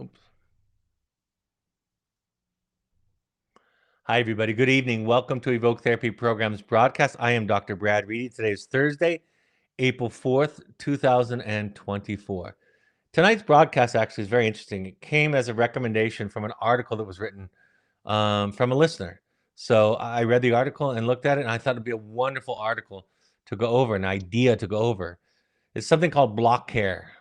Oops. Hi, everybody. Good evening. Welcome to Evoke Therapy Program's broadcast. I am Dr. Brad Reedy. Today is Thursday, April 4th, 2024. Tonight's broadcast actually is very interesting. It came as a recommendation from an article that was written from a listener. So I read the article and looked at it, and I thought it'd be a wonderful article to go over, an idea to go over. It's something called Block Care,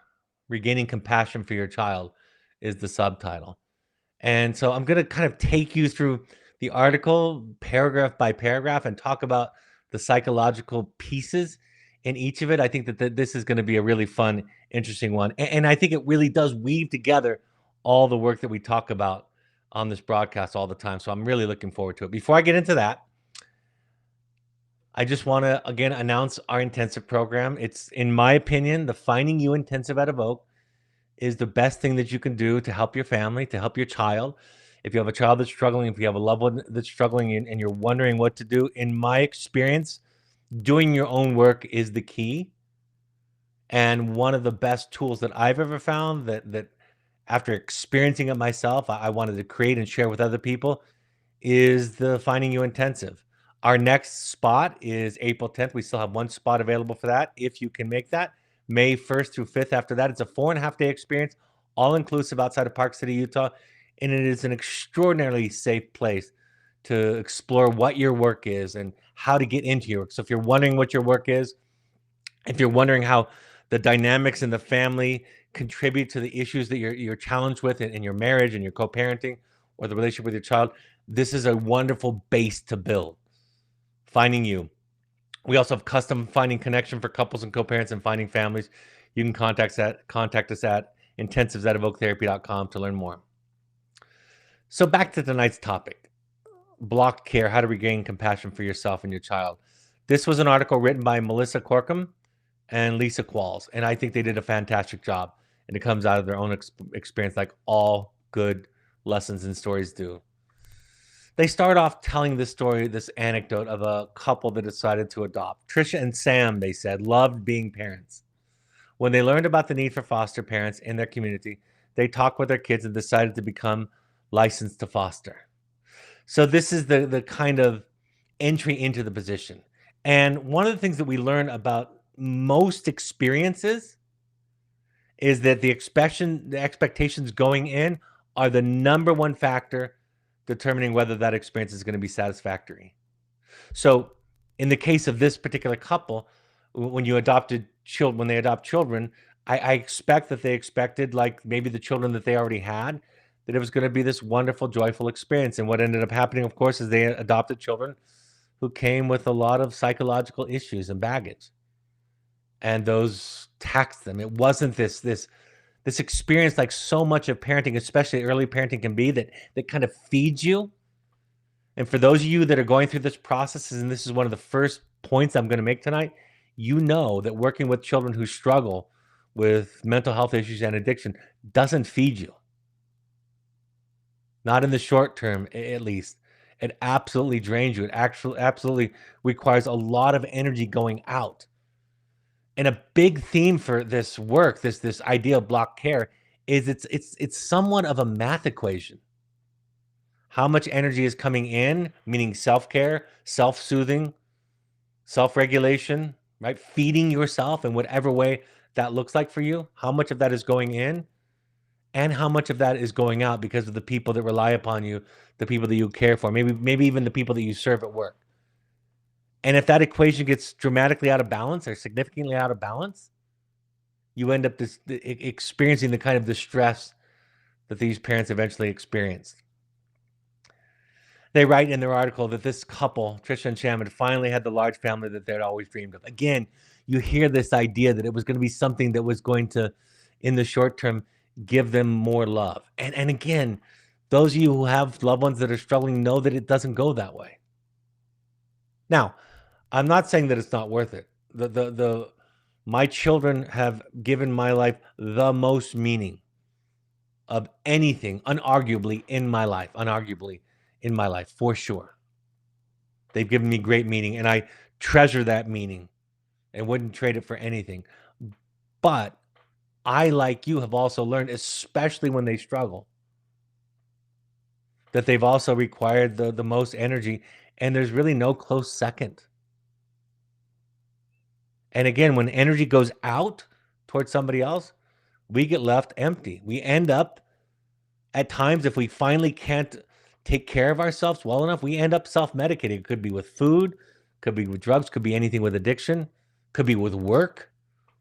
Regaining Compassion for Your Child is the subtitle. And so I'm going to kind of take you through the article paragraph by paragraph and talk about the psychological pieces in each of it. I think that this is going to be a really fun, interesting one. And I think it really does weave together all the work that we talk about on this broadcast all the time. So I'm really looking forward to it. Before I get into that, I just want to again announce our intensive program. It's, in my opinion, the Finding You Intensive at Evoke is the best thing that you can do to help your family, to help your child. If you have a child that's struggling, if you have a loved one that's struggling and you're wondering what to do, in my experience, doing your own work is the key. And one of the best tools that I've ever found that after experiencing it myself, I wanted to create and share with other people is the Finding You Intensive. Our next spot is April 10th. We still have one spot available for that if you can make that. May 1st through 5th after that. It's a 4.5 day experience, all inclusive outside of Park City, Utah. And it is an extraordinarily safe place to explore what your work is and how to get into your work. So if you're wondering what your work is, if you're wondering how the dynamics in the family contribute to the issues that you're challenged with in your marriage and your co-parenting or the relationship with your child, this is a wonderful base to build. Finding You. We also have custom Finding Connection for couples and co-parents and finding families. You can contact us at intensives@evoketherapy.com to learn more. So back to tonight's topic, Block Care, how to regain compassion for yourself and your child. This was an article written by Melissa Corkum and Lisa Qualls, and I think they did a fantastic job. And it comes out of their own experience, like all good lessons and stories do. They start off telling this story, this anecdote of a couple that decided to adopt. Trisha and Sam, they said, loved being parents. When they learned about the need for foster parents in their community, they talked with their kids and decided to become licensed to foster. So this is the kind of entry into the position. And one of the things that we learn about most experiences is that the expectations going in are the number one factor determining whether that experience is going to be satisfactory. So in the case of this particular couple, when they adopt children, I expect that they expected, like maybe the children that they already had, that it was going to be this wonderful, joyful experience. And what ended up happening, of course, is they adopted children who came with a lot of psychological issues and baggage, and those taxed them. It wasn't this experience like so much of parenting, especially early parenting, can be that kind of feeds you. And for those of you that are going through this process, and this is one of the first points I'm going to make tonight, you know that working with children who struggle with mental health issues and addiction doesn't feed you. Not in the short term, at least. It absolutely drains you. It actually absolutely requires a lot of energy going out. And a big theme for this work, this idea of Block Care, is it's somewhat of a math equation. How much energy is coming in, meaning self-care, self-soothing, self-regulation, right? Feeding yourself in whatever way that looks like for you. How much of that is going in and how much of that is going out because of the people that rely upon you, the people that you care for, maybe even the people that you serve at work. And if that equation gets dramatically out of balance or significantly out of balance, you end up experiencing the kind of distress that these parents eventually experienced. They write in their article that this couple, Trisha and Sam, had finally had the large family that they'd always dreamed of. Again, you hear this idea that it was going to be something that was going to, in the short term, give them more love. And again, those of you who have loved ones that are struggling know that it doesn't go that way. Now, I'm not saying that it's not worth it. My children have given my life the most meaning of anything, unarguably in my life, for sure. They've given me great meaning, and I treasure that meaning and wouldn't trade it for anything. But I, like you, have also learned, especially when they struggle, that they've also required the most energy, and there's really no close second. And again, when energy goes out towards somebody else, we get left empty. We end up, at times, if we finally can't take care of ourselves well enough, we end up self-medicating. It could be with food, could be with drugs, could be anything with addiction, could be with work.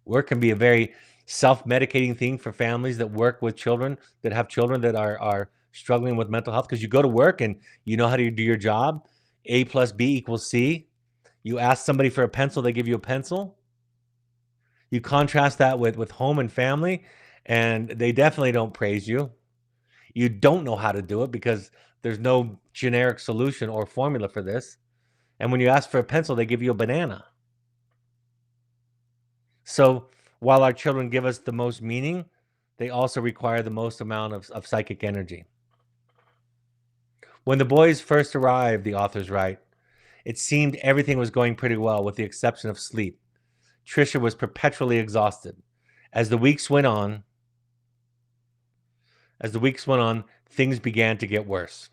Work can be a very self-medicating thing for families that work with children, that have children that are struggling with mental health, because you go to work and you know how to do your job. A plus B equals C. You ask somebody for a pencil, they give you a pencil. You contrast that with home and family, and they definitely don't praise you. You don't know how to do it because there's no generic solution or formula for this. And when you ask for a pencil, they give you a banana. So while our children give us the most meaning, they also require the most amount of psychic energy. When the boys first arrived, the authors write, it seemed everything was going pretty well with the exception of sleep. Trisha was perpetually exhausted. As the weeks went on, things began to get worse.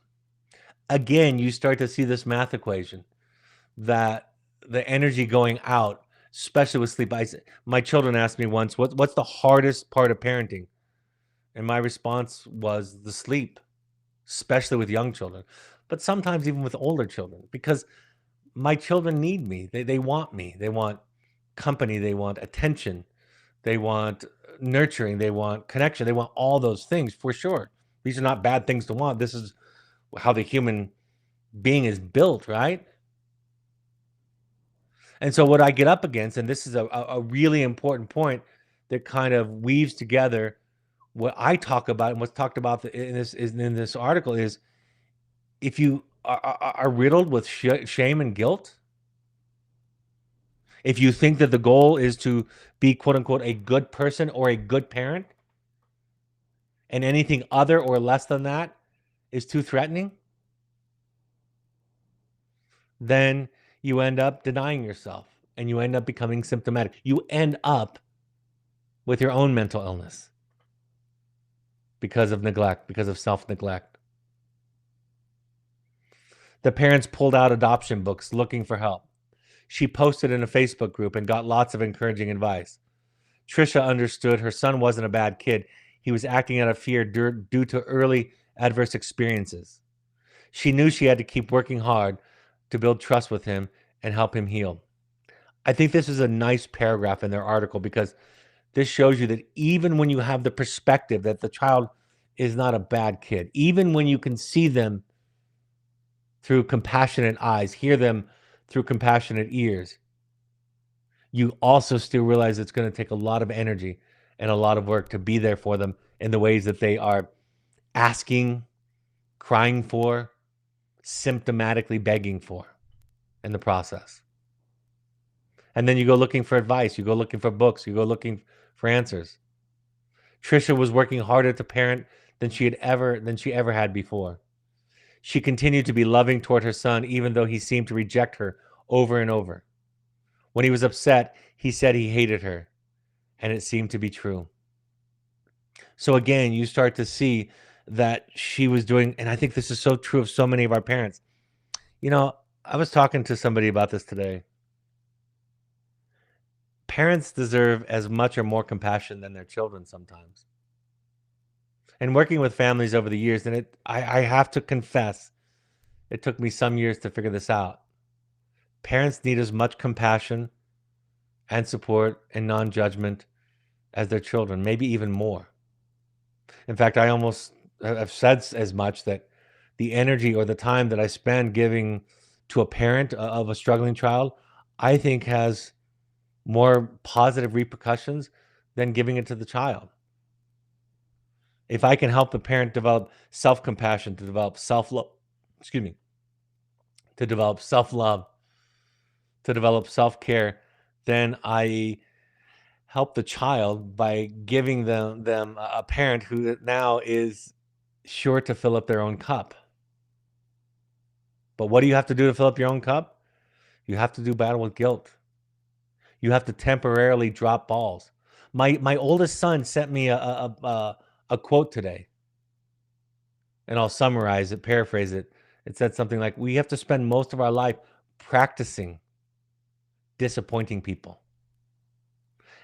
Again, you start to see this math equation that the energy going out, especially with sleep. My children asked me once, what's the hardest part of parenting? And my response was the sleep, especially with young children, but sometimes even with older children, because my children need me. They want me. They want company. They want attention. They want nurturing. They want connection. They want all those things for sure. These are not bad things to want. This is how the human being is built, right? And so what I get up against, and this is a really important point that kind of weaves together what I talk about and what's talked about in this article, is if you are riddled with shame and guilt, if you think that the goal is to be, quote unquote, a good person or a good parent, and anything other or less than that is too threatening, then you end up denying yourself and you end up becoming symptomatic. You end up with your own mental illness because of neglect, because of self-neglect. The parents pulled out adoption books looking for help. She posted in a Facebook group and got lots of encouraging advice. Trisha understood her son wasn't a bad kid. He was acting out of fear due to early adverse experiences. She knew she had to keep working hard to build trust with him and help him heal. I think this is a nice paragraph in their article because this shows you that even when you have the perspective that the child is not a bad kid, even when you can see them through compassionate eyes, hear them through compassionate ears, you also still realize it's going to take a lot of energy and a lot of work to be there for them in the ways that they are asking, crying for, symptomatically begging for in the process. And then you go looking for advice, you go looking for books, you go looking for answers. Trisha was working harder to parent than she ever had before. She continued to be loving toward her son, even though he seemed to reject her over and over. When he was upset, he said he hated her, and it seemed to be true. So again, you start to see that she was doing, and I think this is so true of so many of our parents. You know, I was talking to somebody about this today. Parents deserve as much or more compassion than their children sometimes. And working with families over the years, and I have to confess, it took me some years to figure this out. Parents need as much compassion and support and non-judgment as their children, maybe even more. In fact, I almost have said as much, that the energy or the time that I spend giving to a parent of a struggling child, I think has more positive repercussions than giving it to the child. If I can help the parent develop self-compassion, to develop self-love, to develop self-love, to develop self-care, then I help the child by giving them a parent who now is sure to fill up their own cup. But what do you have to do to fill up your own cup? You have to do battle with guilt. You have to temporarily drop balls. My oldest son sent me a quote today, and I'll summarize it, paraphrase it. It said something like, "We have to spend most of our life practicing disappointing people."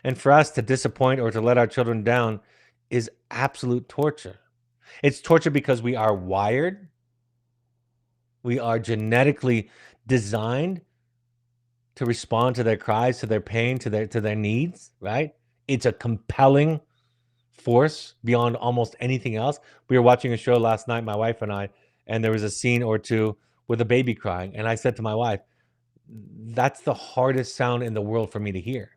And for us to disappoint or to let our children down is absolute torture. It's torture because we are wired, we are genetically designed to respond to their cries, to their pain, to their needs, right? It's a compelling force beyond almost anything else. We were watching a show last night, my wife and I, and there was a scene or two with a baby crying. And I said to my wife, that's the hardest sound in the world for me to hear.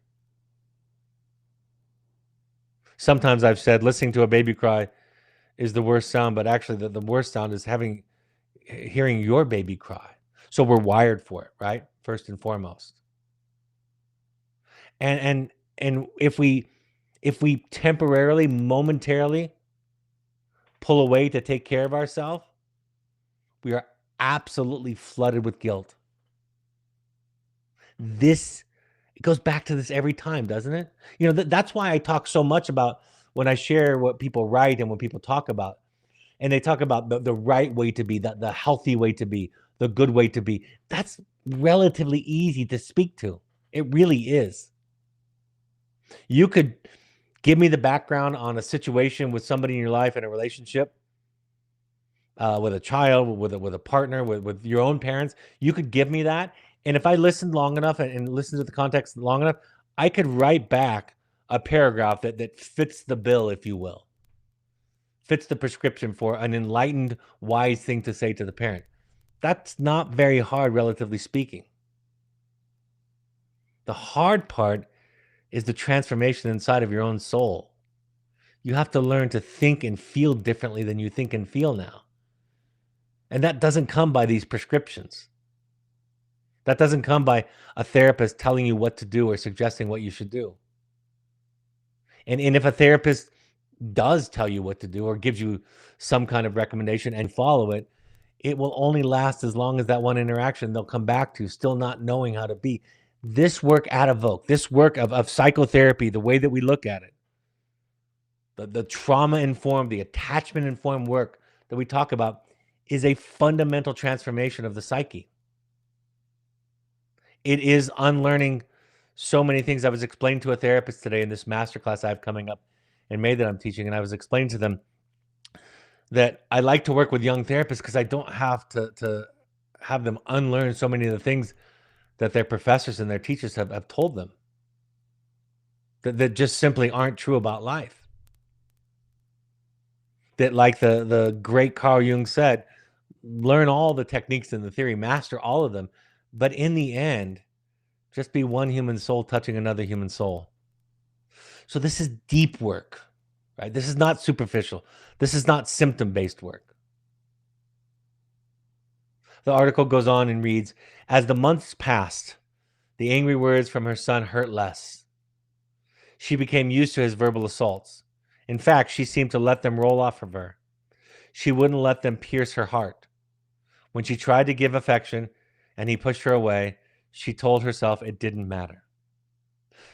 Sometimes I've said listening to a baby cry is the worst sound, but actually the worst sound is hearing your baby cry. So we're wired for it, right? First and foremost. And if we temporarily, momentarily pull away to take care of ourselves, we are absolutely flooded with guilt. It goes back to this every time, doesn't it? That's why I talk so much about when I share what people write and when people talk about, and they talk about the right way to be, the healthy way to be, the good way to be. That's relatively easy to speak to. It really is. You could give me the background on a situation with somebody in your life in a relationship, with a child, with a partner, with your own parents. You could give me that, and if I listened long enough and listened to the context long enough, I could write back a paragraph that fits the bill, if you will, fits the prescription for an enlightened, wise thing to say to the parent. That's not very hard, relatively speaking. The hard part is the transformation inside of your own soul. You have to learn to think and feel differently than you think and feel now. And that doesn't come by these prescriptions. That doesn't come by a therapist telling you what to do or suggesting what you should do. And if a therapist does tell you what to do or gives you some kind of recommendation and follow it, it will only last as long as that one interaction they'll come back to, still not knowing how to be. This work at Evoke, this work of psychotherapy, the way that we look at it, the trauma-informed, the attachment-informed work that we talk about is a fundamental transformation of the psyche. It is unlearning so many things. I was explaining to a therapist today in this masterclass I have coming up in May that I'm teaching, and I was explaining to them that I like to work with young therapists because I don't have to have them unlearn so many of the things that their professors and their teachers have told them that just simply aren't true about life. That, like the great Carl Jung said, learn all the techniques and the theory, master all of them, but in the end, just be one human soul touching another human soul. So this is deep work, right? This is not superficial. This is not symptom-based work. The article goes on and reads, as the months passed, the angry words from her son hurt less. She became used to his verbal assaults. In fact, she seemed to let them roll off of her. She wouldn't let them pierce her heart. When she tried to give affection and he pushed her away, she told herself it didn't matter.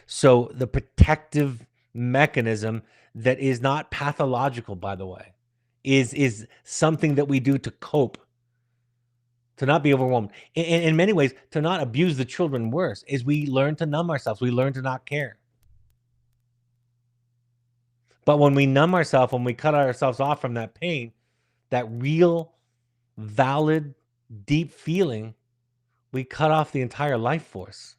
So the protective mechanism that is not pathological, by the way, is something that we do to cope, to not be overwhelmed. In many ways, to not abuse the children worse, is we learn to numb ourselves. We learn to not care. But when we numb ourselves, when we cut ourselves off from that pain, that real, valid, deep feeling, we cut off the entire life force.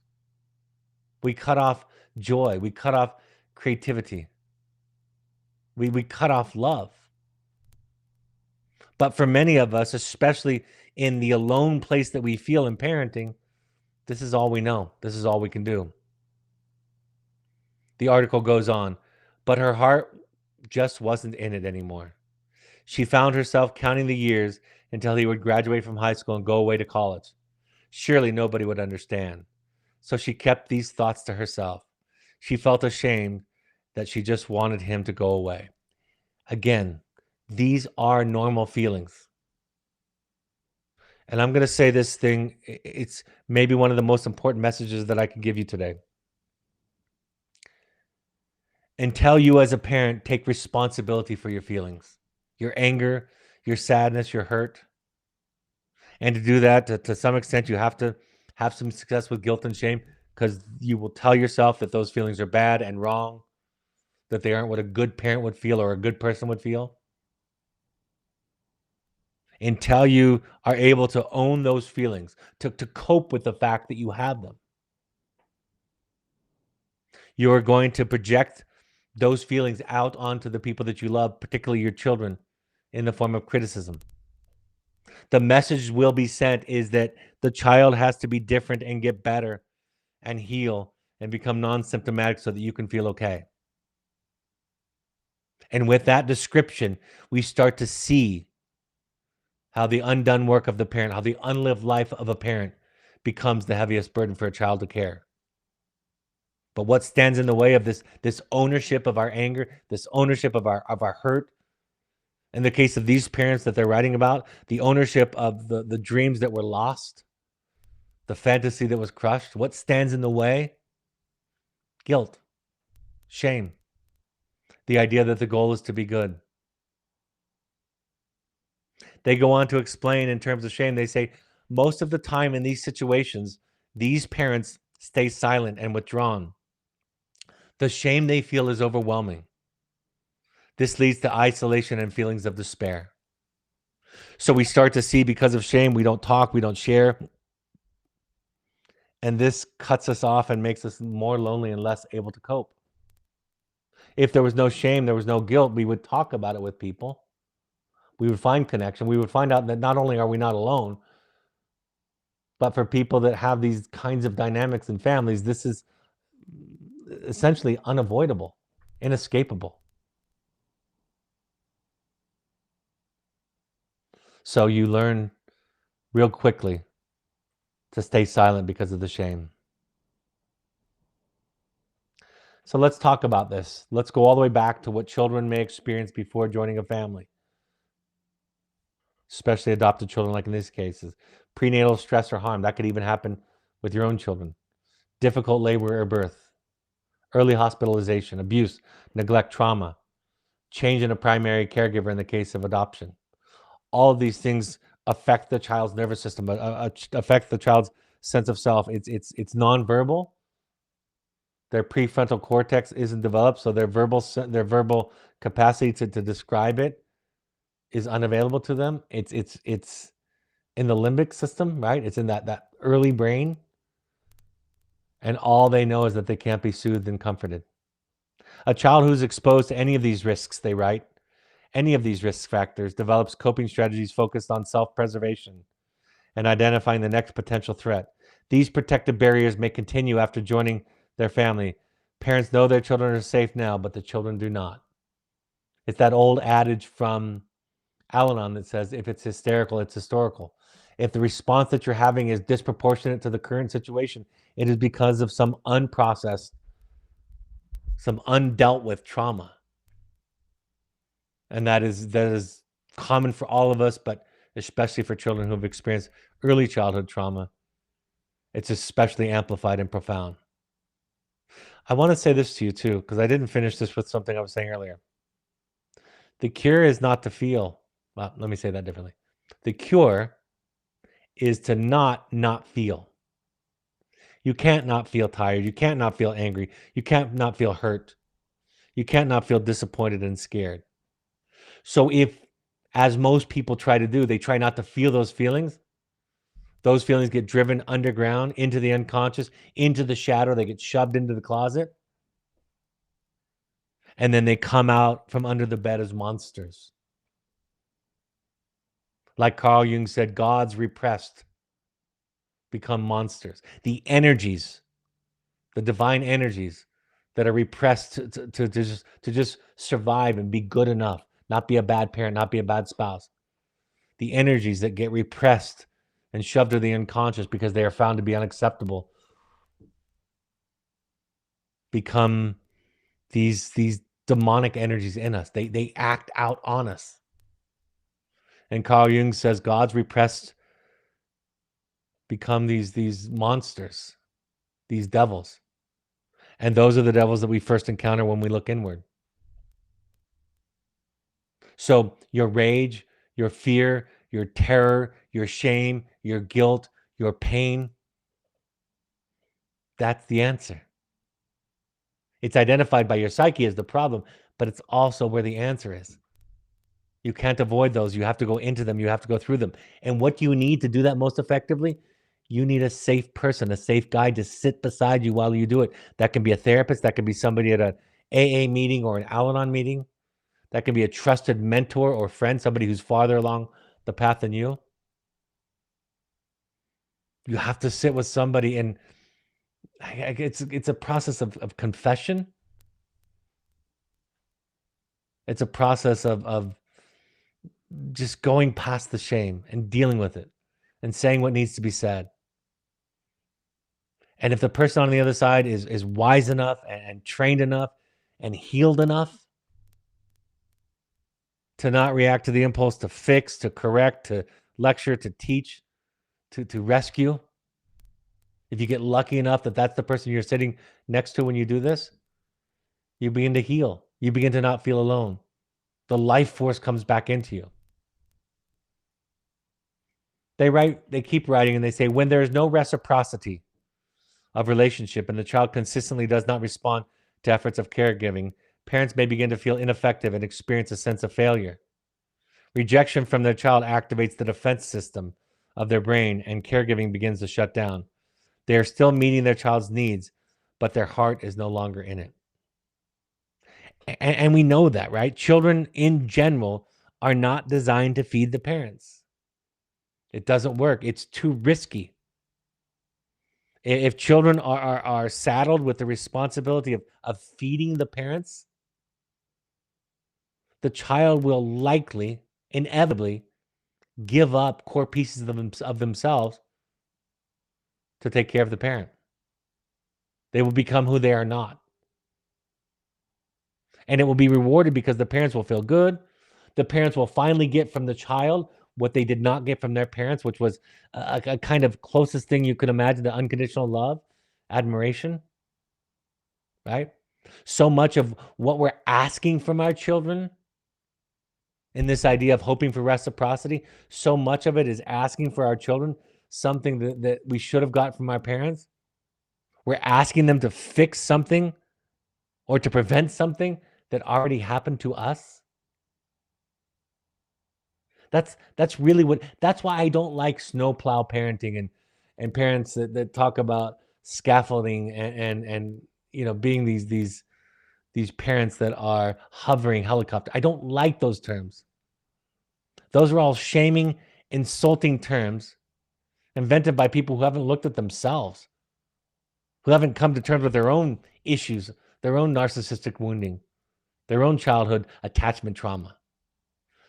We cut off joy. We cut off creativity. We cut off love. But for many of us, especially in the alone place that we feel in parenting, this is all we know. This is all we can do. The article goes on, but her heart just wasn't in it anymore. She found herself counting the years until he would graduate from high school and go away to college. Surely nobody would understand. So she kept these thoughts to herself. She felt ashamed that she just wanted him to go away. Again, these are normal feelings. And I'm going to say this thing, it's maybe one of the most important messages that I can give you today. until you as a parent take responsibility for your feelings, your anger, your sadness, your hurt. And to do that, to some extent, you have to have some success with guilt and shame, because you will tell yourself that those feelings are bad and wrong, that they aren't what a good parent would feel or a good person would feel. Until you are able to own those feelings, to cope with the fact that you have them, you are going to project those feelings out onto the people that you love, particularly your children, in the form of criticism. The message will be sent is that the child has to be different and get better and heal and become non-symptomatic so that you can feel okay. And with that description, we start to see how the undone work of the parent, how the unlived life of a parent becomes the heaviest burden for a child to carry. But what stands in the way of this ownership of our anger, this ownership of our hurt, in the case of these parents that they're writing about, the ownership of the dreams that were lost, the fantasy that was crushed, what stands in the way? Guilt, shame, the idea that the goal is to be good. They go on to explain in terms of shame, they say, most of the time in these situations, these parents stay silent and withdrawn. The shame they feel is overwhelming. This leads to isolation and feelings of despair. So we start to see, because of shame, we don't talk, we don't share. And this cuts us off and makes us more lonely and less able to cope. If there was no shame, there was no guilt, we would talk about it with people. We would find connection. We would find out that not only are we not alone, but for people that have these kinds of dynamics in families, this is essentially unavoidable, inescapable. So you learn real quickly to stay silent because of the shame. So let's talk about this. Let's go all the way back to what children may experience before joining a family, especially adopted children, like in these cases. Prenatal stress or harm, that could even happen with your own children. Difficult labor or birth, early hospitalization, abuse, neglect, trauma, change in a primary caregiver in the case of adoption. All of these things affect the child's nervous system, affect the child's sense of self. It's nonverbal. Their prefrontal cortex isn't developed, so their verbal capacity to describe it is unavailable to them. It's in the limbic system, right? It's in that early brain, and all they know is that they can't be soothed and comforted. A child who's exposed to any of these risks, they write, any of these risk factors, develops coping strategies focused on self-preservation and identifying the next potential threat. These protective barriers may continue after joining their family. Parents know their children are safe now, but the children do not. It's that old adage from Al-Anon that says, if it's hysterical, it's historical. If the response that you're having is disproportionate to the current situation, it is because of some unprocessed, some undealt with trauma. And that is common for all of us, but especially for children who have experienced early childhood trauma. It's especially amplified and profound. I want to say this to you too, because I didn't finish this with something I was saying earlier. The cure is not to feel, well, let me say that differently. The cure is to not feel. You can't not feel tired. You can't not feel angry. You can't not feel hurt. You can't not feel disappointed and scared. So if, as most people try to do, they try not to feel those feelings get driven underground into the unconscious, into the shadow. They get shoved into the closet. And then they come out from under the bed as monsters. Like Carl Jung said, gods repressed become monsters. The energies, the divine energies that are repressed to just survive and be good enough, not be a bad parent, not be a bad spouse. The energies that get repressed and shoved to the unconscious because they are found to be unacceptable become these demonic energies in us. They act out on us. And Carl Jung says gods repressed become these monsters, these devils. And those are the devils that we first encounter when we look inward. So your rage, your fear, your terror, your shame, your guilt, your pain, that's the answer. It's identified by your psyche as the problem, but it's also where the answer is. You can't avoid those. You have to go into them. You have to go through them. And what you need to do that most effectively, you need a safe person, a safe guide to sit beside you while you do it. That can be a therapist. That can be somebody at an AA meeting or an Al-Anon meeting. That can be a trusted mentor or friend, somebody who's farther along the path than you. You have to sit with somebody, and it's a process of confession. It's a process of just going past the shame and dealing with it and saying what needs to be said. And if the person on the other side is wise enough and trained enough and healed enough to not react to the impulse to fix, to correct, to lecture, to teach, to rescue, if you get lucky enough that that's the person you're sitting next to when you do this, you begin to heal. You begin to not feel alone. The life force comes back into you. They keep writing and they say, when there is no reciprocity of relationship and the child consistently does not respond to efforts of caregiving, parents may begin to feel ineffective and experience a sense of failure. Rejection from their child activates the defense system of their brain and caregiving begins to shut down. They are still meeting their child's needs, but their heart is no longer in it. And we know that, right? Children in general are not designed to feed the parents. It doesn't work. It's too risky. If children are saddled with the responsibility of feeding the parents, the child will likely, inevitably, give up core pieces of themselves to take care of the parent. They will become who they are not. And it will be rewarded because the parents will feel good. The parents will finally get from the child what they did not get from their parents, which was a kind of closest thing you could imagine to unconditional love, admiration, right? So much of what we're asking from our children in this idea of hoping for reciprocity, so much of it is asking for our children something that we should have got from our parents. We're asking them to fix something or to prevent something that already happened to us. That's really that's why I don't like snowplow parenting and parents that talk about scaffolding and being these parents that are hovering helicopter. I don't like those terms. Those are all shaming, insulting terms invented by people who haven't looked at themselves, who haven't come to terms with their own issues, their own narcissistic wounding, their own childhood attachment trauma.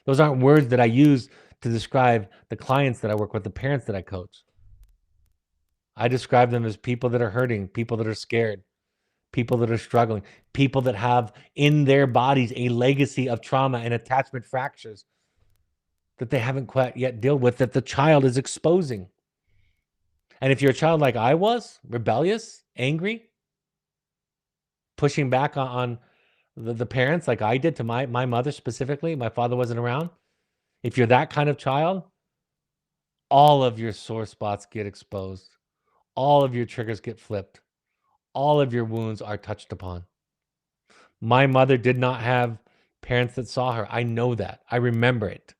Those aren't words that I use to describe the clients that I work with, the parents that I coach. I describe them as people that are hurting, people that are scared, people that are struggling, people that have in their bodies a legacy of trauma and attachment fractures that they haven't quite yet dealt with, that the child is exposing. And if you're a child like I was, rebellious, angry, pushing back on the parents like I did to my mother specifically, my father wasn't around. If you're that kind of child, all of your sore spots get exposed. All of your triggers get flipped. All of your wounds are touched upon. My mother did not have parents that saw her. I know that. I remember it.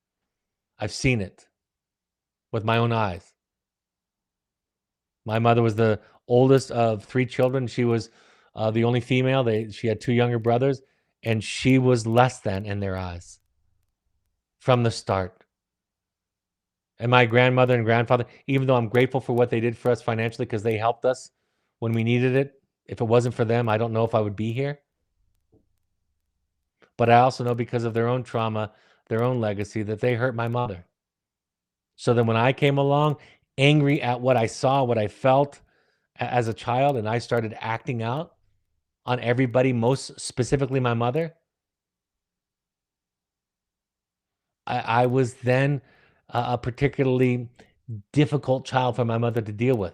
I've seen it with my own eyes. My mother was the oldest of 3 children. She was the only female. She had 2 younger brothers, and she was less than in their eyes from the start. And my grandmother and grandfather, even though I'm grateful for what they did for us financially because they helped us when we needed it, if it wasn't for them, I don't know if I would be here. But I also know because of their own trauma, their own legacy, that they hurt my mother. So then when I came along, angry at what I saw, what I felt as a child, and I started acting out on everybody, most specifically my mother, I was then a particularly difficult child for my mother to deal with.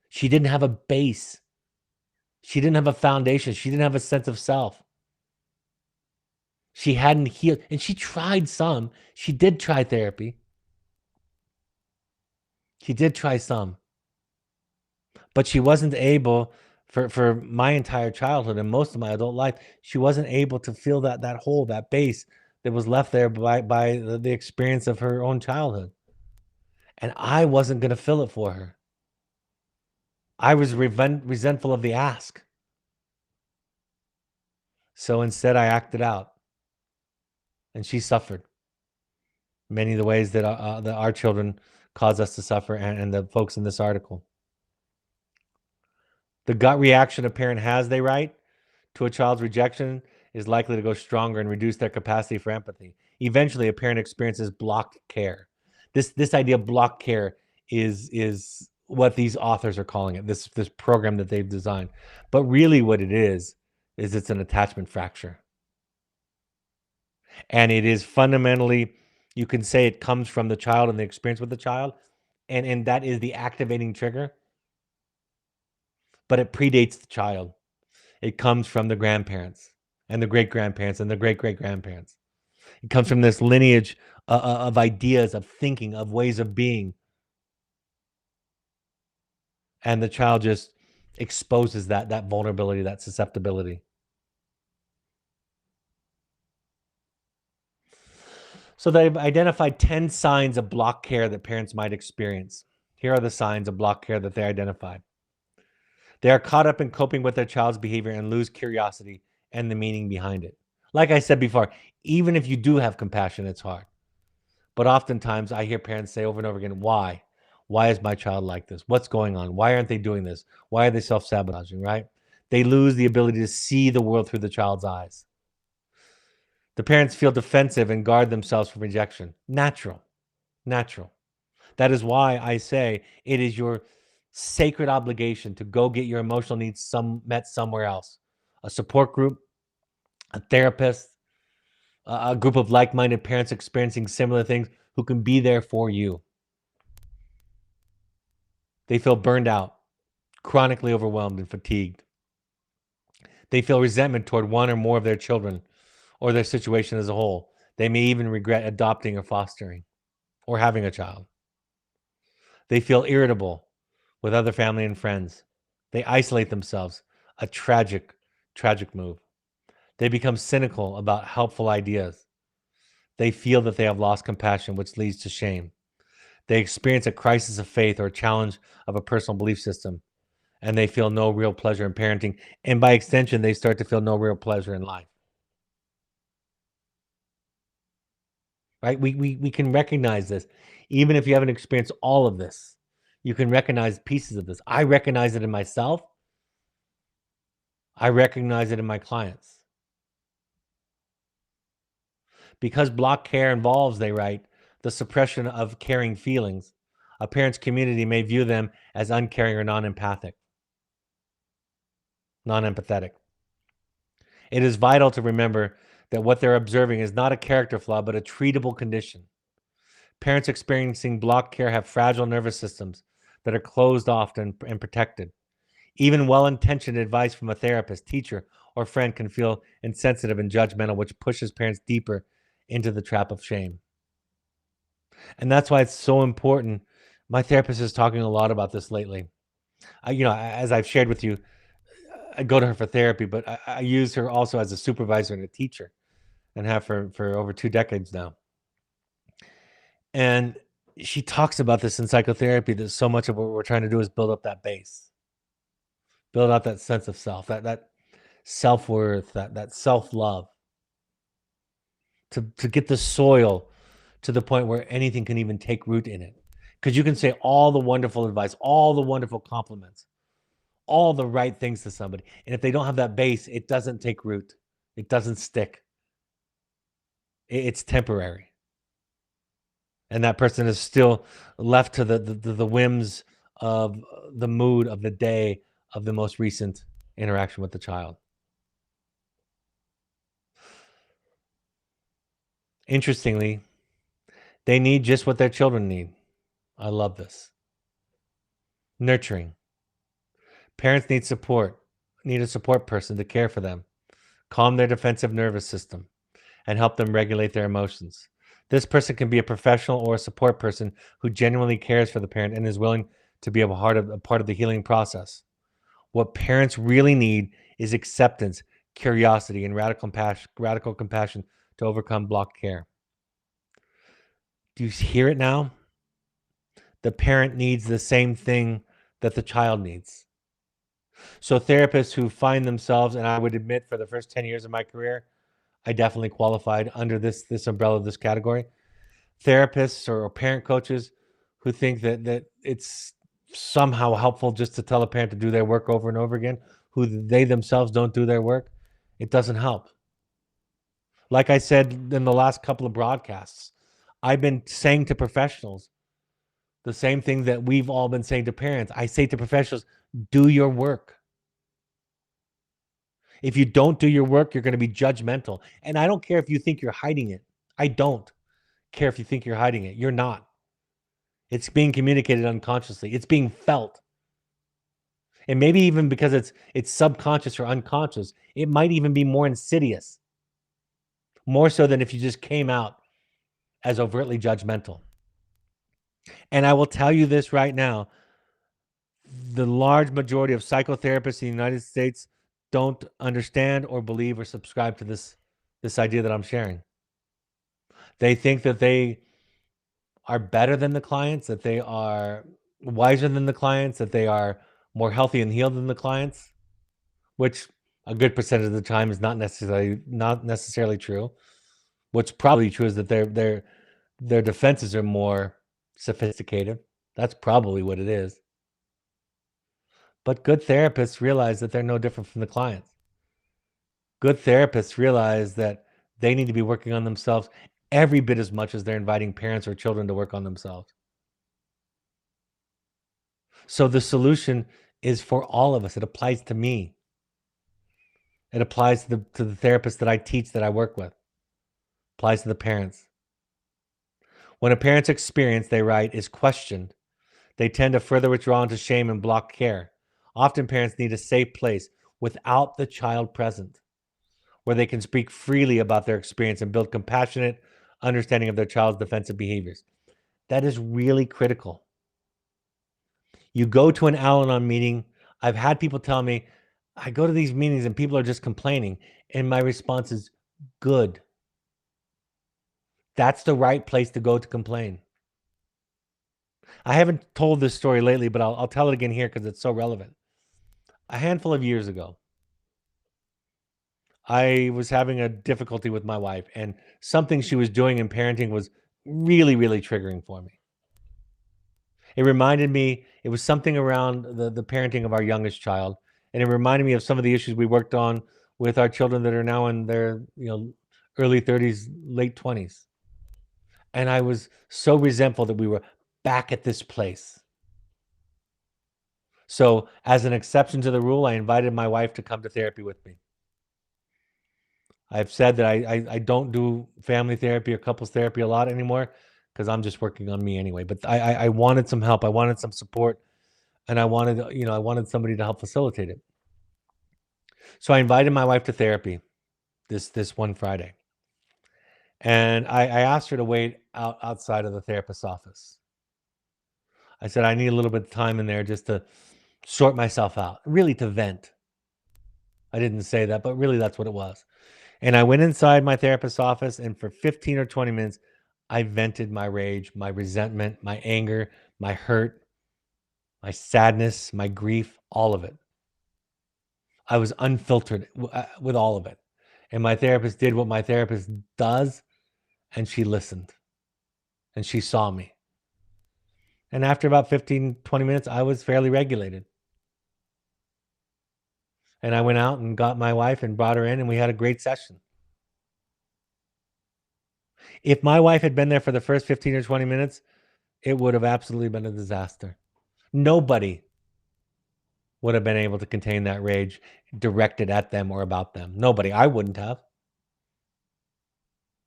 She didn't have a base She didn't have a foundation. She didn't have a sense of self. She hadn't healed, and she tried some. She did try therapy. She did try some, but she wasn't able for my entire childhood and most of my adult life, she wasn't able to fill that hole, that base that was left there by the experience of her own childhood. And I wasn't going to fill it for her. I was resentful of the ask. So instead, I acted out, and she suffered many of the ways that our children cause us to suffer, and the folks in this article. The gut reaction a parent has, they write, to a child's rejection is likely to go stronger and reduce their capacity for empathy. Eventually, a parent experiences blocked care. This idea of blocked care is what these authors are calling it. This program that they've designed, but really, what it is it's an attachment fracture, and it is fundamentally, you can say, it comes from the child and the experience with the child, and that is the activating trigger, but it predates the child. It comes from the grandparents and the great grandparents and the great great grandparents. It comes from this lineage of ideas, of thinking, of ways of being. And the child just exposes that vulnerability, that susceptibility. So they've identified 10 signs of block care that parents might experience. Here are the signs of block care that they identified. They are caught up in coping with their child's behavior and lose curiosity and the meaning behind it. Like I said before, even if you do have compassion, it's hard. But oftentimes I hear parents say over and over again, why? Why is my child like this? What's going on? Why aren't they doing this? Why are they self-sabotaging, right? They lose the ability to see the world through the child's eyes. The parents feel defensive and guard themselves from rejection. Natural. That is why I say it is your sacred obligation to go get your emotional needs met somewhere else. A support group, a therapist, a group of like-minded parents experiencing similar things who can be there for you. They feel burned out, chronically overwhelmed and fatigued. They feel resentment toward one or more of their children or their situation as a whole. They may even regret adopting or fostering or having a child. They feel irritable with other family and friends. They isolate themselves, a tragic move. They become cynical about helpful ideas. They feel that they have lost compassion, which leads to shame. They experience a crisis of faith or a challenge of a personal belief system, and they feel no real pleasure in parenting. And by extension, they start to feel no real pleasure in life. Right? We can recognize this. Even if you haven't experienced all of this, you can recognize pieces of this. I recognize it in myself. I recognize it in my clients. Because block care involves, they write, the suppression of caring feelings, a parent's community may view them as uncaring or non-empathetic. It is vital to remember that what they're observing is not a character flaw, but a treatable condition. Parents experiencing block care have fragile nervous systems that are closed off and protected. Even well-intentioned advice from a therapist, teacher, or friend can feel insensitive and judgmental, which pushes parents deeper into the trap of shame. And that's why it's so important. My therapist is talking a lot about this lately. As I've shared with you, I go to her for therapy, but I use her also as a supervisor and a teacher, and have for over 2 decades now. And she talks about this in psychotherapy, that so much of what we're trying to do is build up that base, build out that sense of self, that self-worth, that self-love, to get the soil to the point where anything can even take root in it. Because you can say all the wonderful advice, all the wonderful compliments, all the right things to somebody, and if they don't have that base, it doesn't take root. It doesn't stick. It's temporary. And that person is still left to the whims of the mood of the day of the most recent interaction with the child. Interestingly, they need just what their children need. I love this. Nurturing. Parents need support, need a support person to care for them, calm their defensive nervous system, and help them regulate their emotions. This person can be a professional or a support person who genuinely cares for the parent and is willing to be a part of the healing process. What parents really need is acceptance, curiosity, and radical compassion to overcome blocked care. Do you hear it now? The parent needs the same thing that the child needs. So therapists who find themselves, and I would admit for the first 10 years of my career, I definitely qualified under this umbrella, this category. Therapists or parent coaches who think that it's somehow helpful just to tell a parent to do their work over and over again, who they themselves don't do their work, it doesn't help. Like I said in the last couple of broadcasts, I've been saying to professionals the same thing that we've all been saying to parents. I say to professionals, do your work. If you don't do your work, you're going to be judgmental. And I don't care if you think you're hiding it. I don't care if you think you're hiding it. You're not. It's being communicated unconsciously. It's being felt. And maybe even because it's subconscious or unconscious, it might even be more insidious. More so than if you just came out as overtly judgmental. And I will tell you this right now, the large majority of psychotherapists in the United States don't understand or believe or subscribe to this idea that I'm sharing. They think that they are better than the clients, that they are wiser than the clients, that they are more healthy and healed than the clients, which a good percentage of the time is not necessarily true. What's probably true is that their defenses are more sophisticated. That's probably what it is. But good therapists realize that they're no different from the clients. Good therapists realize that they need to be working on themselves every bit as much as they're inviting parents or children to work on themselves. So the solution is for all of us. It applies to me. It applies to the therapists that I teach, that I work with. It applies to the parents. When a parent's experience, they write, is questioned, they tend to further withdraw into shame and block care. Often parents need a safe place without the child present, where they can speak freely about their experience and build compassionate understanding of their child's defensive behaviors. That is really critical. You go to an Al-Anon meeting. I've had people tell me, I go to these meetings and people are just complaining. And my response is, good. That's the right place to go to complain. I haven't told this story lately, but I'll tell it again here because it's so relevant. A handful of years ago, I was having a difficulty with my wife, and something she was doing in parenting was really, really triggering for me. It reminded me, it was something around the parenting of our youngest child, and it reminded me of some of the issues we worked on with our children that are now in their, early 30s, late 20s. And I was so resentful that we were back at this place. So, as an exception to the rule, I invited my wife to come to therapy with me. I've said that I don't do family therapy or couples therapy a lot anymore because I'm just working on me anyway. But I wanted some help. I wanted some support, and I wanted somebody to help facilitate it. So I invited my wife to therapy this one Friday, and I asked her to wait outside of the therapist's office. I said I need a little bit of time in there just to sort myself out, really to vent. I didn't say that, but really that's what it was. And I went inside my therapist's office, and for 15 or 20 minutes, I vented my rage, my resentment, my anger, my hurt, my sadness, my grief, all of it. I was unfiltered with all of it. And my therapist did what my therapist does, and she listened. And she saw me. And after about 15, 20 minutes, I was fairly regulated. And I went out and got my wife and brought her in, and we had a great session. If my wife had been there for the first 15 or 20 minutes, it would have absolutely been a disaster. Nobody would have been able to contain that rage directed at them or about them. Nobody. I wouldn't have.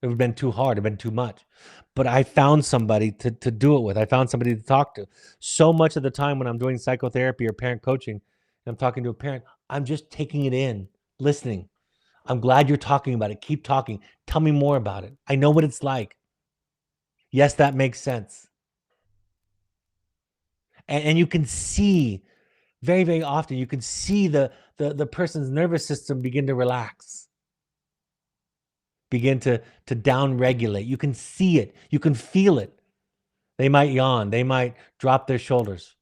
It would have been too hard. It would have been too much. But I found somebody to do it with. I found somebody to talk to. So much of the time when I'm doing psychotherapy or parent coaching, and I'm talking to a parent, I'm just taking it in, listening. I'm glad you're talking about it. Keep talking. Tell me more about it. I know what it's like. Yes, that makes sense. And you can see very, very often, you can see the person's nervous system begin to relax, begin to down regulate. You can see it. You can feel it. They might yawn. They might drop their shoulders.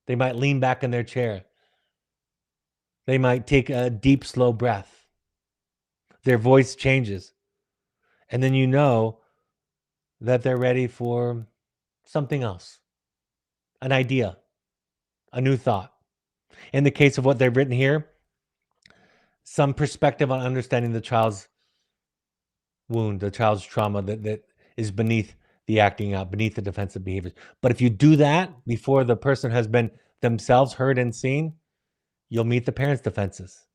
They might lean back in their chair. They might take a deep, slow breath. Their voice changes. And then you know that they're ready for something else, an idea, a new thought. In the case of what they've written here, some perspective on understanding the child's wound, the child's trauma that is beneath the acting out, beneath the defensive behaviors. But if you do that before the person has been themselves heard and seen, you'll meet the parents' defenses.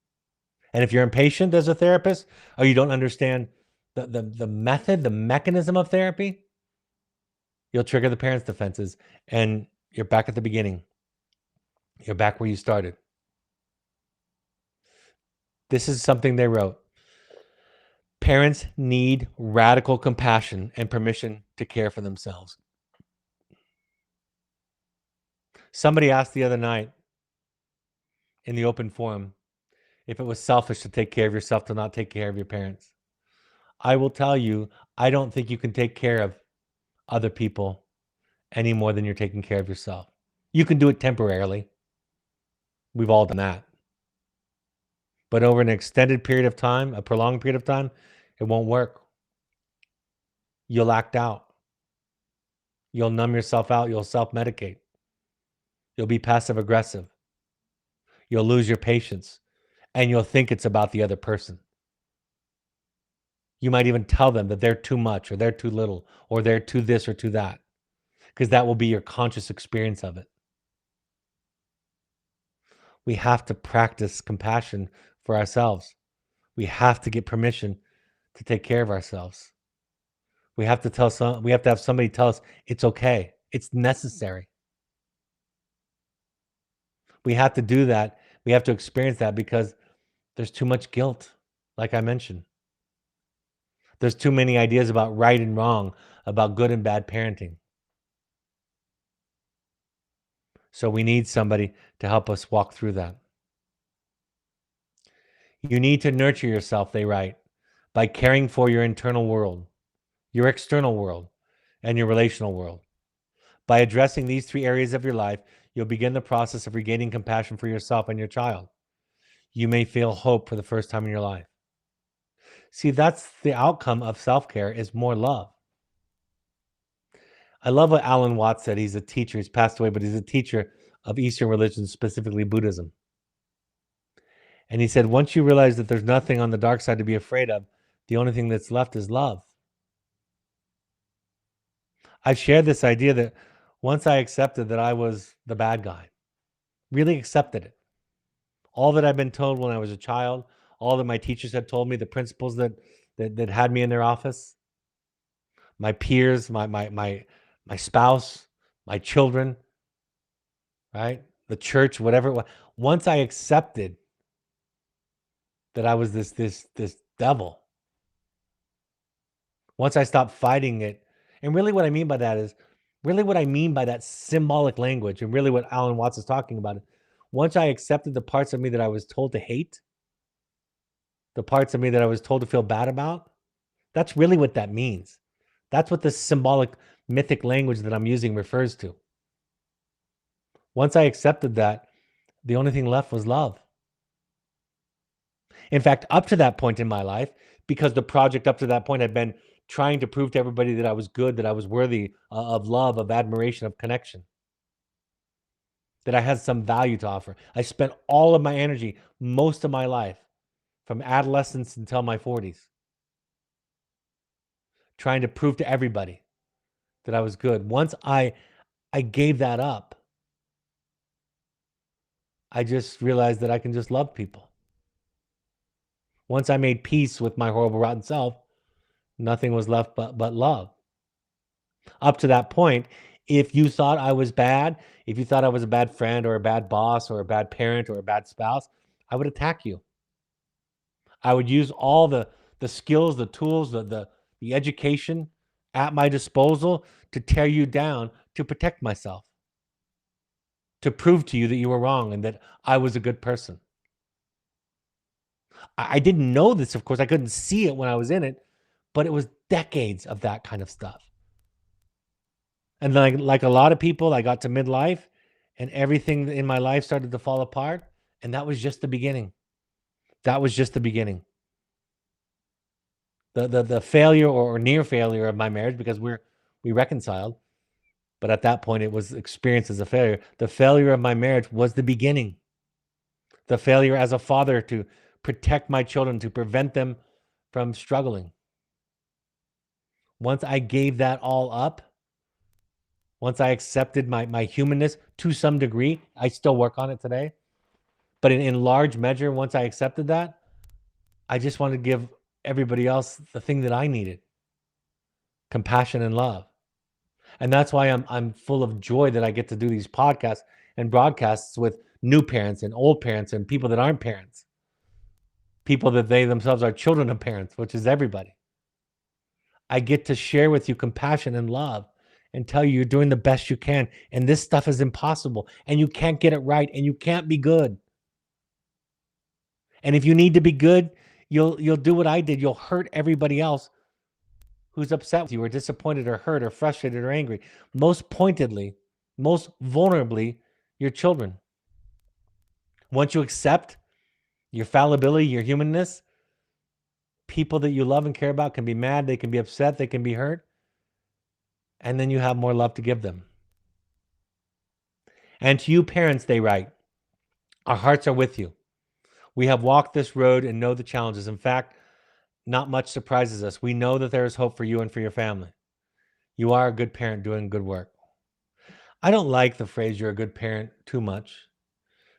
And if you're impatient as a therapist, or you don't understand the method, the mechanism of therapy, you'll trigger the parents' defenses, and you're back at the beginning. You're back where you started. This is something they wrote. Parents need radical compassion and permission to care for themselves. Somebody asked the other night in the open forum if it was selfish to take care of yourself, to not take care of your parents. I will tell you, I don't think you can take care of other people any more than you're taking care of yourself. You can do it temporarily. We've all done that. But over an extended period of time, a prolonged period of time, it won't work. You'll act out. You'll numb yourself out. You'll self-medicate. You'll be passive aggressive. You'll lose your patience, and you'll think it's about the other person. You might even tell them that they're too much, or they're too little, or they're too this or too that, because that will be your conscious experience of it. We have to practice compassion for ourselves. We have to get permission to take care of ourselves. We have to have somebody tell us it's okay. It's necessary. We have to do that. We have to experience that because there's too much guilt, like I mentioned. There's too many ideas about right and wrong, about good and bad parenting. So we need somebody to help us walk through that. You need to nurture yourself, they write, by caring for your internal world, your external world, and your relational world. By addressing these three areas of your life, you'll begin the process of regaining compassion for yourself and your child. You may feel hope for the first time in your life. See, that's the outcome of self-care, is more love. I love what Alan Watts said. He's a teacher. He's passed away, but he's a teacher of Eastern religions, specifically Buddhism. And he said, once you realize that there's nothing on the dark side to be afraid of, the only thing that's left is love. I've shared this idea that once I accepted that I was the bad guy, really accepted it. All that I've been told when I was a child, all that my teachers had told me, the principals that had me in their office, my peers, my spouse, my children, right? The church, whatever it was. Once I accepted that I was this devil, once I stopped fighting it, and really what I mean by that is, really what I mean by that symbolic language, and really what Alan Watts is talking about, once I accepted the parts of me that I was told to hate, the parts of me that I was told to feel bad about, that's really what that means. That's what the symbolic, mythic language that I'm using refers to. Once I accepted that, the only thing left was love. In fact, up to that point in my life, because the project up to that point had been trying to prove to everybody that I was good, that I was worthy of love, of admiration, of connection, that I had some value to offer. I spent all of my energy, most of my life, from adolescence until my 40s, trying to prove to everybody that I was good. Once I gave that up, I just realized that I can just love people. Once I made peace with my horrible, rotten self, nothing was left but love. Up to that point, if you thought I was bad, if you thought I was a bad friend or a bad boss or a bad parent or a bad spouse, I would attack you. I would use all the skills, the tools, the education at my disposal to tear you down, to protect myself, to prove to you that you were wrong and that I was a good person. I didn't know this, of course. I couldn't see it when I was in it, but it was decades of that kind of stuff. And like a lot of people, I got to midlife and everything in my life started to fall apart. And that was just the beginning. That was just the beginning. The failure or near failure of my marriage, because we reconciled, but at that point it was experienced as a failure. The failure of my marriage was the beginning. The failure as a father to protect my children, to prevent them from struggling. Once I gave that all up, once I accepted my humanness to some degree, I still work on it today, but in large measure, once I accepted that, I just wanted to give everybody else the thing that I needed: compassion and love. And that's why I'm full of joy that I get to do these podcasts and broadcasts with new parents and old parents and people that aren't parents, people that they themselves are children of parents, which is everybody. I get to share with you compassion and love and tell you you're doing the best you can. And this stuff is impossible and you can't get it right and you can't be good. And if you need to be good, you'll do what I did. You'll hurt everybody else who's upset with you or disappointed or hurt or frustrated or angry. Most pointedly, most vulnerably, your children. Once you accept your fallibility, your humanness, people that you love and care about can be mad, they can be upset, they can be hurt, and then you have more love to give them. And to you parents, they write, our hearts are with you. We have walked this road and know the challenges. In fact, not much surprises us. We know that there is hope for you and for your family. You are a good parent doing good work. I don't like the phrase you're a good parent too much,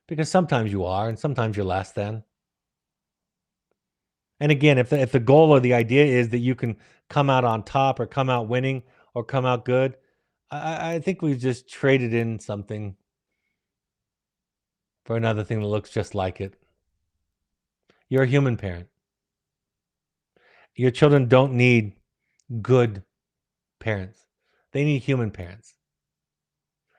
because sometimes you are and sometimes you're less than. And again, if the goal or the idea is that you can come out on top or come out winning or come out good, I think we've just traded in something for another thing that looks just like it. You're a human parent. Your children don't need good parents. They need human parents.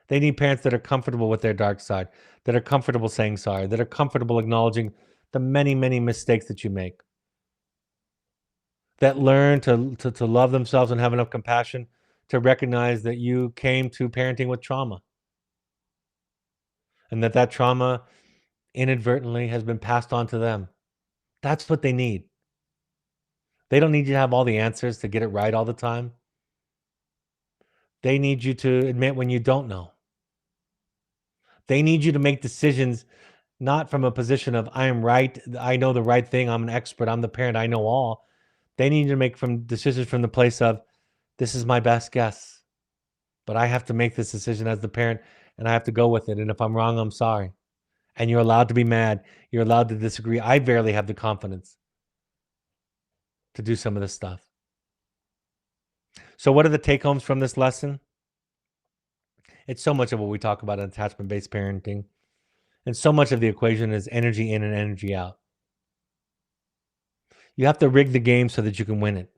They need parents that are comfortable with their dark side, that are comfortable saying sorry, that are comfortable acknowledging the many, many mistakes that you make, that learn to love themselves and have enough compassion to recognize that you came to parenting with trauma and that trauma inadvertently has been passed on to them. That's what they need. They don't need you to have all the answers to get it right all the time. They need you to admit when you don't know. They need you to make decisions not from a position of I am right, I know the right thing, I'm an expert, I'm the parent, I know all. They need you to make decisions from the place of this is my best guess, but I have to make this decision as the parent and I have to go with it. And if I'm wrong, I'm sorry. And you're allowed to be mad. You're allowed to disagree. I barely have the confidence to do some of this stuff. So what are the take homes from this lesson? It's so much of what we talk about in attachment-based parenting. And so much of the equation is energy in and energy out. You have to rig the game so that you can win it.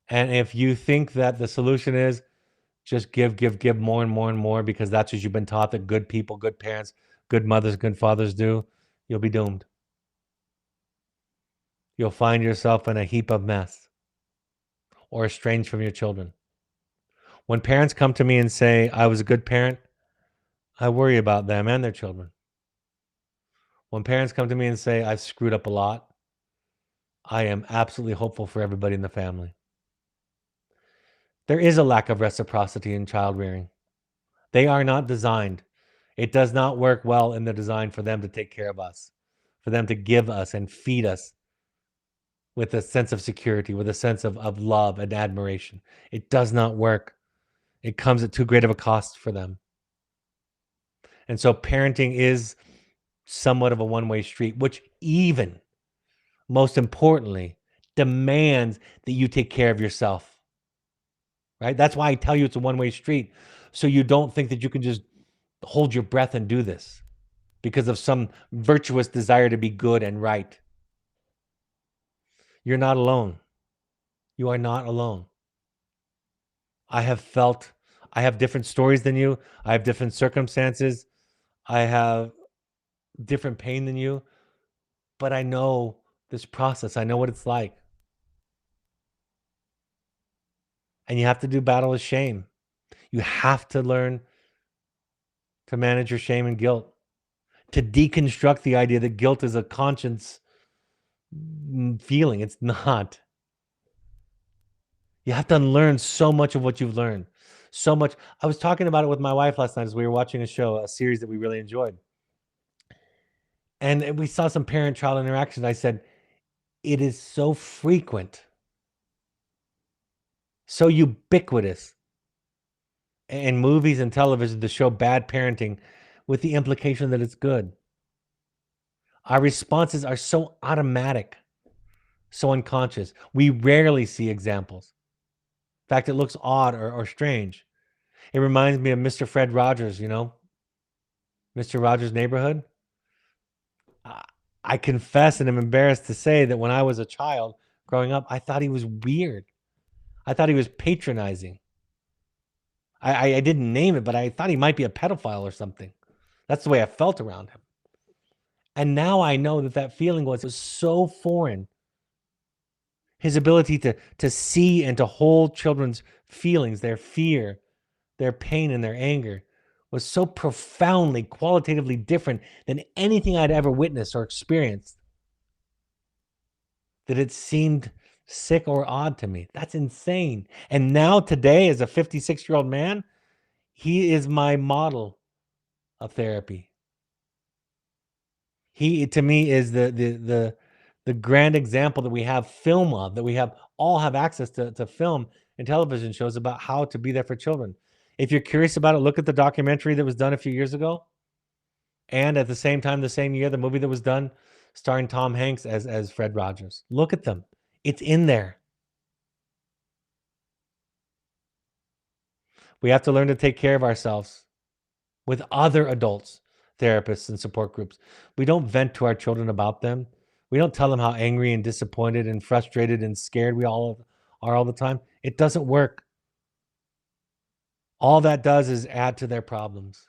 And if you think that the solution is just give more and more and more because that's what you've been taught that good people, good parents, good mothers, good fathers do, you'll be doomed. You'll find yourself in a heap of mess or estranged from your children. When parents come to me and say, I was a good parent, I worry about them and their children. When parents come to me and say, I've screwed up a lot, I am absolutely hopeful for everybody in the family. There is a lack of reciprocity in child rearing. They are not designed. It does not work well in the design for them to take care of us, for them to give us and feed us with a sense of security, with a sense of love and admiration. It does not work. It comes at too great of a cost for them. And so parenting is somewhat of a one-way street, which even, most importantly, demands that you take care of yourself. Right? That's why I tell you it's a one-way street. So you don't think that you can just hold your breath and do this. because of some virtuous desire to be good and right. You're not alone. You are not alone. I have different stories than you. I have different circumstances. I have different pain than you, but I know this process. I know what it's like. And you have to do battle with shame. You have to learn to manage your shame and guilt, to deconstruct the idea that guilt is a conscience feeling. It's not. You have to unlearn so much of what you've learned. So much. I was talking about it with my wife last night as we were watching a show, a series that we really enjoyed. And we saw some parent-child interactions. I said, it is so frequent, so ubiquitous in movies and television to show bad parenting with the implication that it's good. Our responses are so automatic, so unconscious. We rarely see examples. In fact, it looks odd or strange. It reminds me of Mr. Fred Rogers, Mr. Rogers' Neighborhood. I confess and am embarrassed to say that when I was a child growing up, I thought he was weird. I thought he was patronizing. I didn't name it, but I thought he might be a pedophile or something. That's the way I felt around him. And now I know that feeling was so foreign. His ability to see and to hold children's feelings, their fear, their pain, and their anger was so profoundly, qualitatively different than anything I'd ever witnessed or experienced that it seemed sick or odd to me. That's insane. And now today, as a 56-year-old man, he is my model of therapy. He, to me, is the grand example that we have film of, that we all have access to film and television shows about how to be there for children. If you're curious about it, look at the documentary that was done a few years ago. And at the same time, the same year, the movie that was done starring Tom Hanks as Fred Rogers. Look at them. It's in there. We have to learn to take care of ourselves with other adults, therapists, and support groups. We don't vent to our children about them. We don't tell them how angry and disappointed and frustrated and scared we all are all the time. It doesn't work. All that does is add to their problems.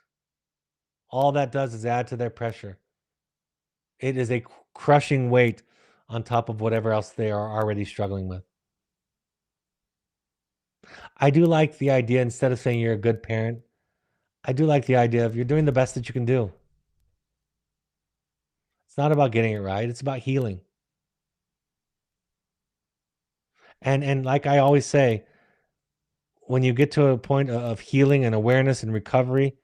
All that does is add to their pressure. It is a crushing weight on top of whatever else they are already struggling with. I do like the idea, instead of saying you're a good parent, I do like the idea of you're doing the best that you can do. It's not about getting it right, it's about healing. And like I always say, when you get to a point of healing and awareness and recovery,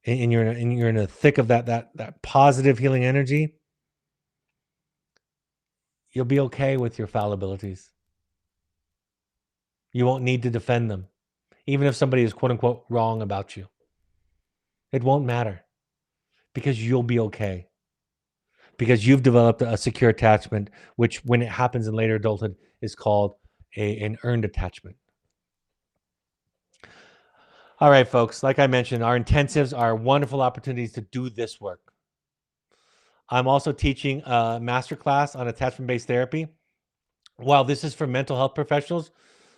and you're in the thick of that positive healing energy, you'll be okay with your fallibilities. You won't need to defend them, even if somebody is quote unquote wrong about you. It won't matter because you'll be okay. Because you've developed a secure attachment, which when it happens in later adulthood is called an earned attachment. All right, folks, like I mentioned, our intensives are wonderful opportunities to do this work. I'm also teaching a masterclass on attachment-based therapy. While this is for mental health professionals,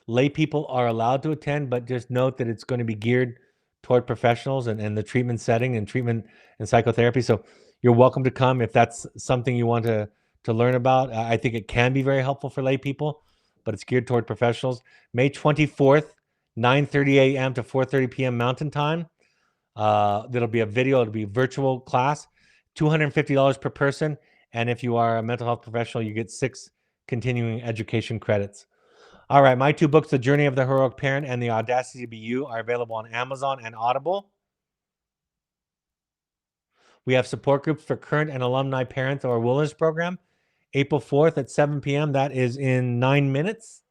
lay people are allowed to attend, but just note that it's going to be geared toward professionals and the treatment setting and treatment and psychotherapy. So you're welcome to come if that's something you want to learn about. I think it can be very helpful for lay people, but it's geared toward professionals. May 24th, 9:30 a.m. to 4:30 p.m. Mountain Time. There'll be a video. It'll be a virtual class, $250 per person. And if you are a mental health professional, you get 6 continuing education credits. All right, my 2 books, The Journey of the Heroic Parent and The Audacity to Be You, are available on Amazon and Audible. We have support groups for current and alumni parents of our wilderness program. April 4th at 7 p.m. That is in 9 minutes.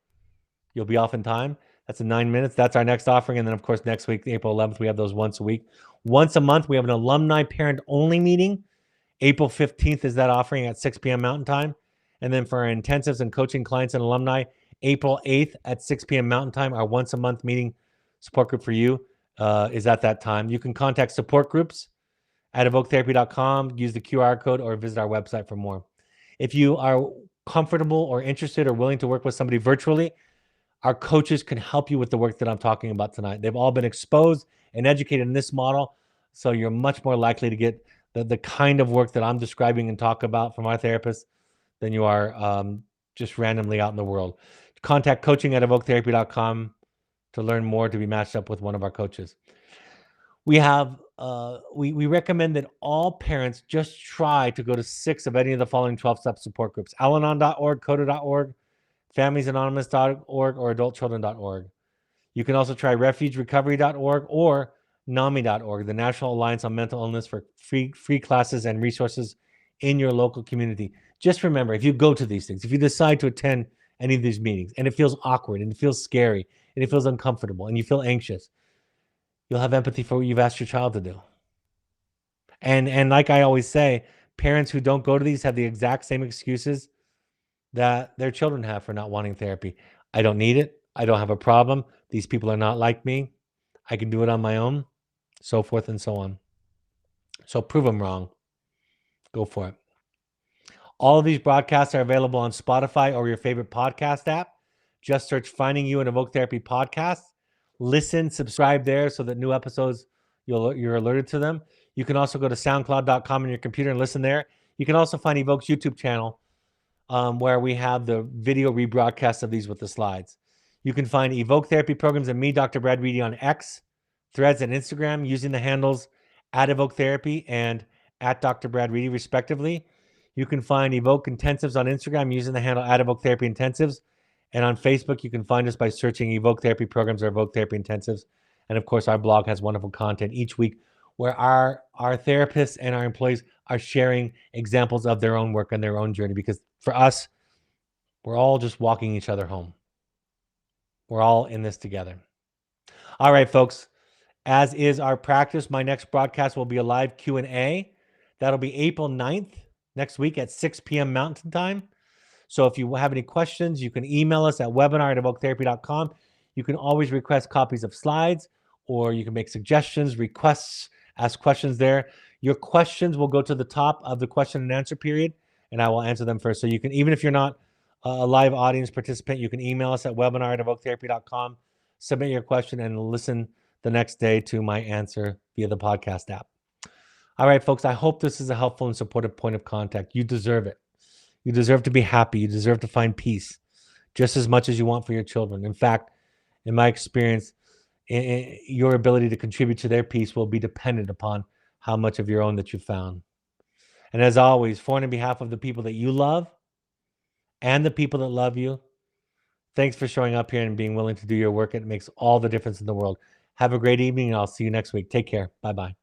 You'll be off in time. That's in 9 minutes. That's our next offering. And then, of course, next week, April 11th, we have those once a week. Once a month, we have an alumni parent-only meeting. April 15th is that offering at 6 p.m. Mountain Time. And then for our intensives and coaching clients and alumni, April 8th at 6 p.m. Mountain Time, our once-a-month meeting support group for you is at that time. You can contact support groups at evoketherapy.com. Use the QR code or visit our website for more. If you are comfortable or interested or willing to work with somebody virtually, our coaches can help you with the work that I'm talking about tonight. They've all been exposed and educated in this model, so you're much more likely to get the kind of work that I'm describing and talk about from our therapists than you are just randomly out in the world. Contact coaching at evoketherapy.com to learn more, to be matched up with one of our coaches. We have we recommend that all parents just try to go to 6 of any of the following 12-step support groups: Al-Anon.org, CODA.org, FamiliesAnonymous.org, or AdultChildren.org. You can also try RefugeRecovery.org or NAMI.org, the National Alliance on Mental Illness, for free classes and resources in your local community. Just remember, if you go to these things, if you decide to attend any of these meetings and it feels awkward and it feels scary and it feels uncomfortable and you feel anxious, you'll have empathy for what you've asked your child to do. And like I always say, parents who don't go to these have the exact same excuses that their children have for not wanting therapy. I don't need it. I don't have a problem. These people are not like me. I can do it on my own, so forth and so on. So prove them wrong. Go for it. All of these broadcasts are available on Spotify or your favorite podcast app. Just search Finding You and Evoke Therapy Podcast. Listen, subscribe there so that new episodes, you're alerted to them. You can also go to soundcloud.com on your computer and listen there. You can also find Evoke's YouTube channel, where we have the video rebroadcast of these with the slides. You can find Evoke Therapy Programs and me, Dr. Brad Reedy, on X, Threads, and Instagram using the handles at Evoke Therapy and at Dr. Brad Reedy, respectively. You can find Evoke Intensives on Instagram using the handle at Evoke Therapy Intensives. And on Facebook, you can find us by searching Evoke Therapy Programs or Evoke Therapy Intensives. And of course, our blog has wonderful content each week where our therapists and our employees are sharing examples of their own work and their own journey. Because for us, we're all just walking each other home. We're all in this together. All right, folks. As is our practice, my next broadcast will be a live Q&A. That'll be April 9th, next week at 6 p.m. Mountain Time. So if you have any questions, you can email us at webinar@evoketherapy.com. You can always request copies of slides, or you can make suggestions, requests, ask questions there. Your questions will go to the top of the question and answer period, and I will answer them first. So you can, even if you're not a live audience participant, you can email us at webinar@evoketherapy.com, submit your question, and listen the next day to my answer via the podcast app. All right, folks, I hope this is a helpful and supportive point of contact. You deserve it. You deserve to be happy. You deserve to find peace just as much as you want for your children. In fact, in my experience, your ability to contribute to their peace will be dependent upon how much of your own that you found. And as always, for and on behalf of the people that you love and the people that love you, thanks for showing up here and being willing to do your work. It makes all the difference in the world. Have a great evening, and I'll see you next week. Take care. Bye-bye.